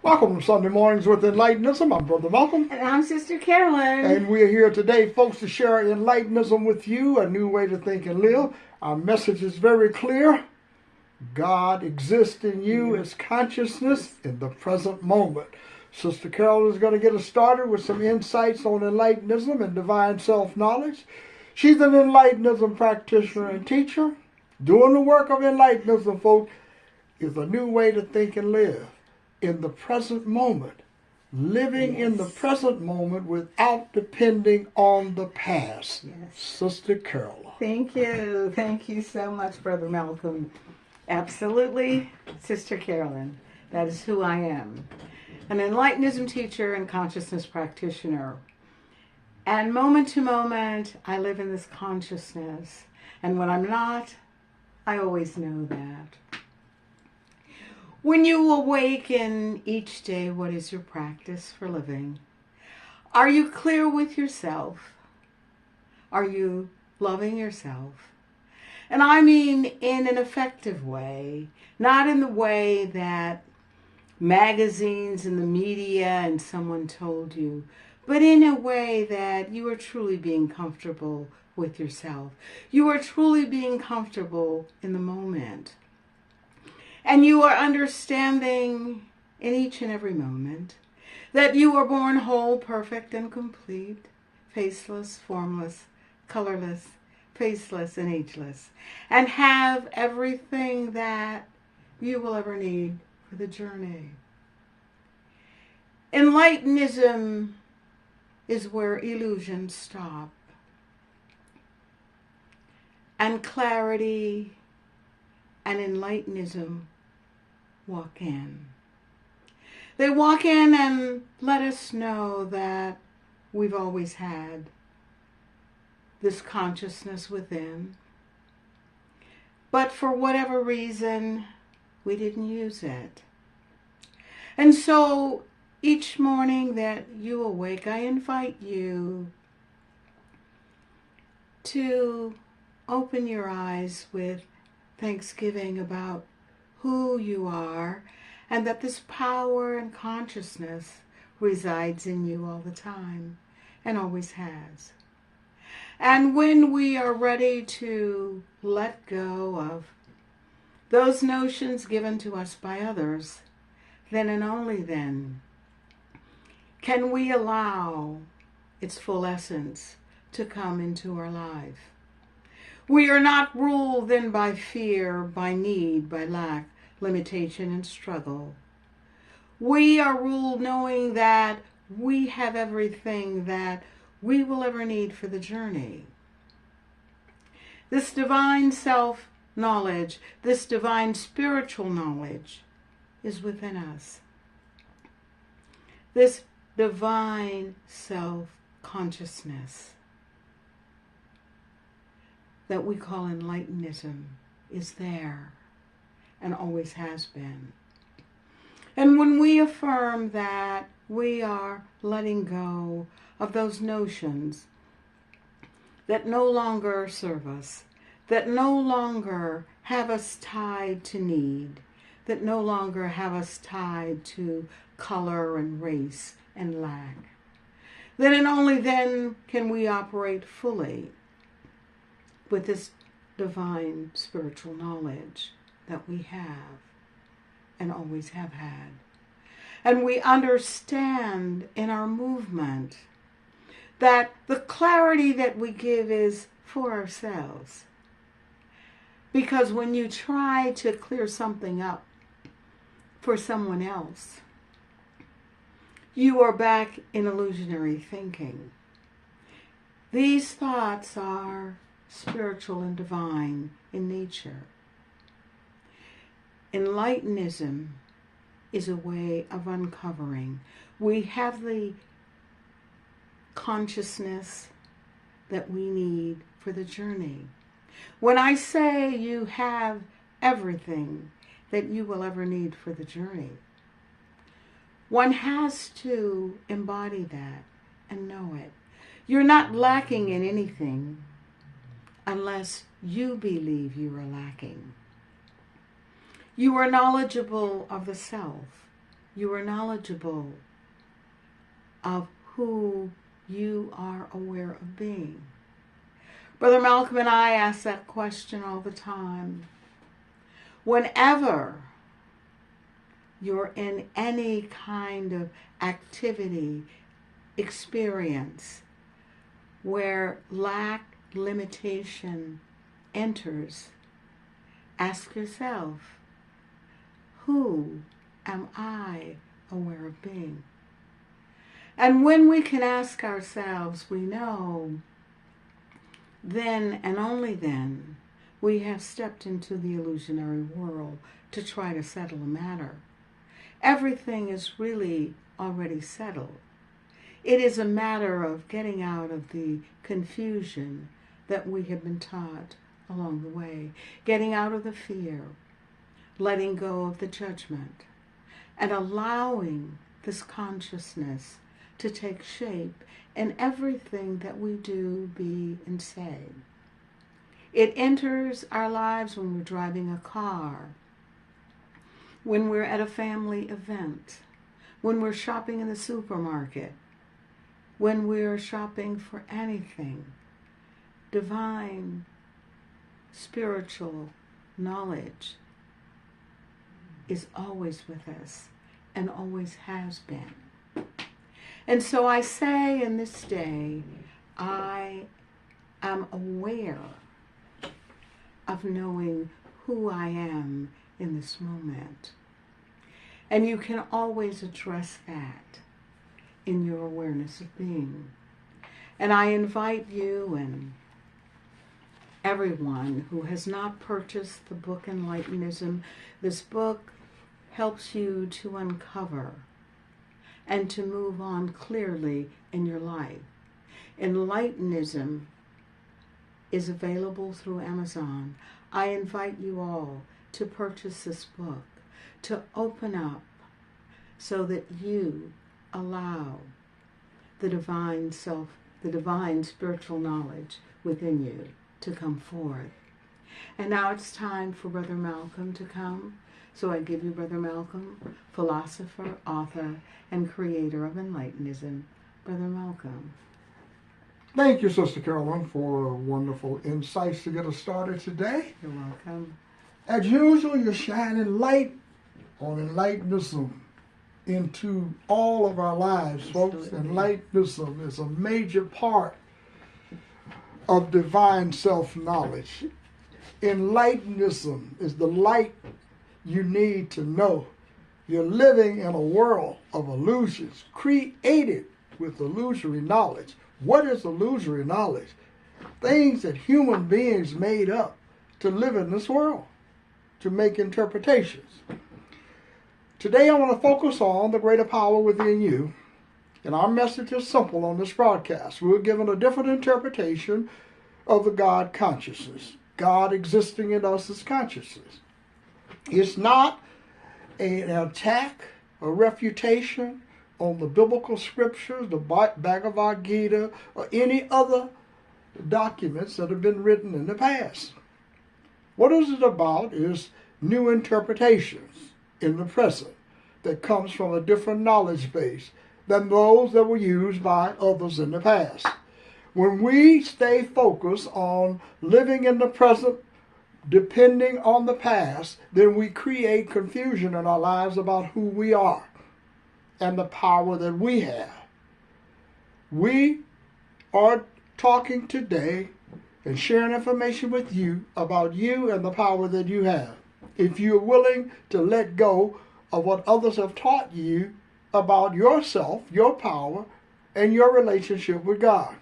Welcome to Sunday Mornings with Enlightenism. I'm Brother Malcolm. And I'm Sister Carolyn. And we're here today, folks, to share Enlightenism with you, a new way to think and live. Our message is very clear. God exists in you as consciousness in the present moment. Sister Carolyn is going to get us started with some insights on Enlightenism and divine self-knowledge. She's an Enlightenism practitioner and teacher. Doing the work of Enlightenism, folks, is a new way to think and live in the present moment, living in the present moment without depending on the past. Sister Carolyn. Thank you. Thank you so much, Brother Malcolm. Absolutely, Sister Carolyn. That is who I am. An Enlightenism teacher and consciousness practitioner. And moment to moment, I live in this consciousness. And when I'm not, I always know that. When you awaken each day, what is your practice for living? Are you clear with yourself? Are you loving yourself? And I mean in an effective way, not in the way that magazines and the media and someone told you, but in a way that you are truly being comfortable with yourself. You are truly being comfortable in the moment. And you are understanding in each and every moment that you are born whole, perfect, and complete, faceless, formless, colorless, faceless, and ageless, and have everything that you will ever need for the journey. Enlightenism is where illusions stop, and clarity and Enlightenism walk in. They walk in and let us know that we've always had this consciousness within, but for whatever reason, we didn't use it. And so each morning that you awake, I invite you to open your eyes with thanksgiving about who you are and that this power and consciousness resides in you all the time and always has. And when we are ready to let go of those notions given to us by others, then and only then can we allow its full essence to come into our life. We are not ruled then by fear, by need, by lack, limitation, and struggle. We are ruled knowing that we have everything that we will ever need for the journey. This divine self-knowledge, this divine spiritual knowledge is within us. This divine self-consciousness that we call Enlightenism is there and always has been. And when we affirm that we are letting go of those notions that no longer serve us, that no longer have us tied to need, that no longer have us tied to color and race and lack, then and only then can we operate fully with this divine spiritual knowledge that we have and always have had. And we understand in our movement that the clarity that we give is for ourselves. Because when you try to clear something up for someone else, you are back in illusionary thinking. These thoughts are spiritual and divine in nature. Enlightenism is a way of uncovering. We have the consciousness that we need for the journey. When I say you have everything that you will ever need for the journey, one has to embody that and know it. You're not lacking in anything unless you believe you are lacking. You are knowledgeable of the self. you are knowledgeable of who you are aware of being. Brother Malcolm and I ask that question all the time. Whenever you're in any kind of activity, experience, where lack, limitation enters, ask yourself, who am I aware of being? And when we can ask ourselves, we know, then and only then, we have stepped into the illusionary world to try to settle a matter. Everything is really already settled. It is a matter of getting out of the confusion that we have been taught along the way, getting out of the fear, letting go of the judgment, and allowing this consciousness to take shape in everything that we do, be, and say. It enters our lives when we're driving a car, when we're at a family event, when we're shopping in the supermarket, when we're shopping for anything. Divine, spiritual knowledge is always with us and always has been. And so I say in this day, I am aware of knowing who I am in this moment. And you can always address that in your awareness of being. And I invite you and everyone who has not purchased the book Enlightenism, this book helps you to uncover and to move on clearly in your life. Enlightenism is available through Amazon. I invite you all to purchase this book, to open up so that you allow the divine self, the divine spiritual knowledge within you to come forth. And now it's time for Brother Malcolm to come. So I give you Brother Malcolm, philosopher, author, and creator of Enlightenism. Brother Malcolm. Thank you, Sister Carolyn, for wonderful insights to get us started today. You're welcome. As usual, you're shining light on Enlightenism into all of our lives, folks. Absolutely. Enlightenism is a major part of divine self-knowledge. Enlightenism is the light you need to know you're living in a world of illusions created with illusory knowledge. What is illusory knowledge? Things that human beings made up to live in this world, to make interpretations. Today I want to focus on the greater power within you, and our message is simple on this broadcast. We're given a different interpretation of the God consciousness. God existing in us as consciousness. It's not an attack, a refutation on the biblical scriptures, the Bhagavad Gita, or any other documents that have been written in the past. What is it about is new interpretations in the present that comes from a different knowledge base than those that were used by others in the past. When we stay focused on living in the present, depending on the past, then we create confusion in our lives about who we are and the power that we have. We are talking today and sharing information with you about you and the power that you have. If you're willing to let go of what others have taught you about yourself, your power, and your relationship with God.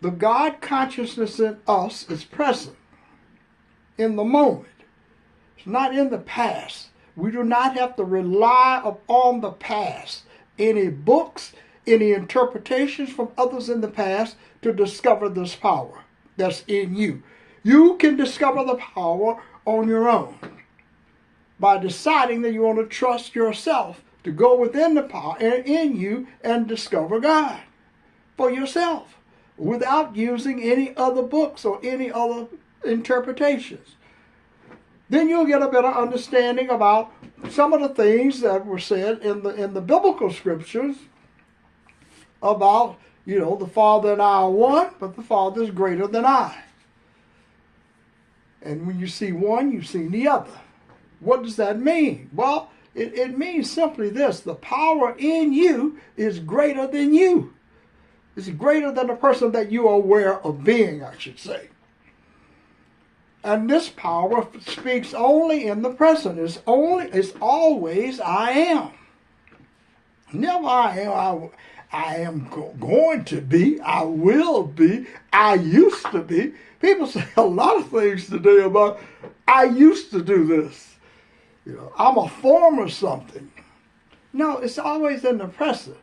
The God consciousness in us is present in the moment. It's not in the past. We do not have to rely upon the past, any books, any interpretations from others in the past to discover this power that's in you. You can discover the power on your own by deciding that you want to trust yourself to go within the power in you and discover God for yourself without using any other books or any other interpretations. then you'll get a better understanding about some of the things that were said in the biblical scriptures about, the Father and I are one, but the Father is greater than I. And when you see one, you see the other. What does that mean? Well, it means simply this: the power in you is greater than you. It's greater than the person that you are aware of being, I should say. And this power speaks only in the present. It's always I am. Never I am. I am going to be. I will be. I used to be. People say a lot of things today about, I used to do this. I'm a former something. No, it's always in the present.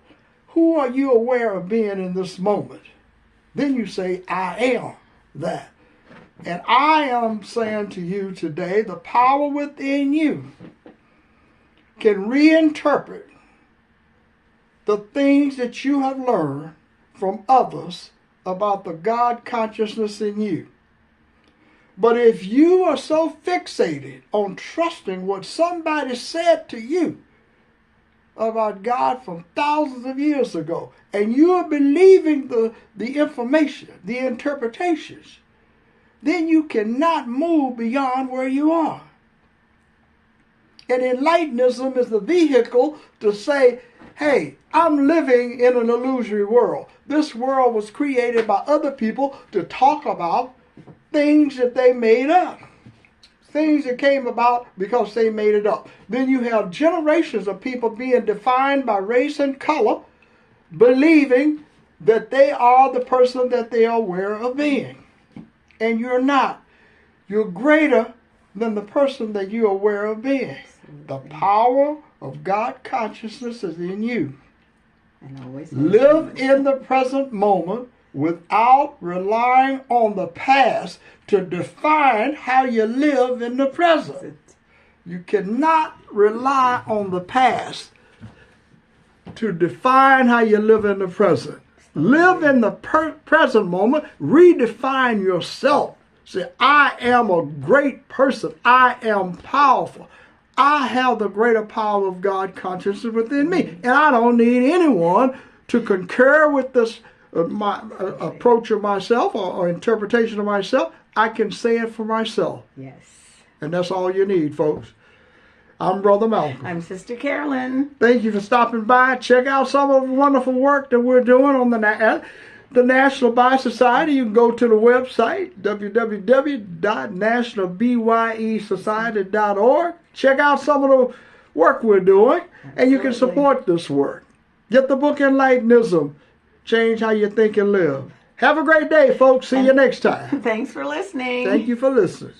Who are you aware of being in this moment? Then you say, I am that. And I am saying to you today, the power within you can reinterpret the things that you have learned from others about the God consciousness in you. But if you are so fixated on trusting what somebody said to you about God from thousands of years ago, and you are believing the information, the interpretations, then you cannot move beyond where you are. And Enlightenism is the vehicle to say, hey, I'm living in an illusory world. This world was created by other people to talk about things that they made up. Things that came about because they made it up. Then you have generations of people being defined by race and color, believing that they are the person that they are aware of being. And you're not. You're greater than the person that you're aware of being. The power of God consciousness is in you. And always live in the present moment without relying on the past to define how you live in the present. You cannot rely on the past to define how you live in the present. Live in the present moment. Redefine yourself. Say, I am a great person. I am powerful. I have the greater power of God consciousness within me. And I don't need anyone to concur with this my approach of myself or interpretation of myself. I can say it for myself. Yes. And that's all you need, folks. I'm Brother Malcolm. I'm Sister Carolyn. Thank you for stopping by. Check out some of the wonderful work that we're doing on the National Bi Society. You can go to the website, www.nationalbyesociety.org. Check out some of the work we're doing, and you can support this work. Get the book Enlightenism. Change how you think and live. Have a great day, folks. See you next time. Thanks for listening. Thank you for listening.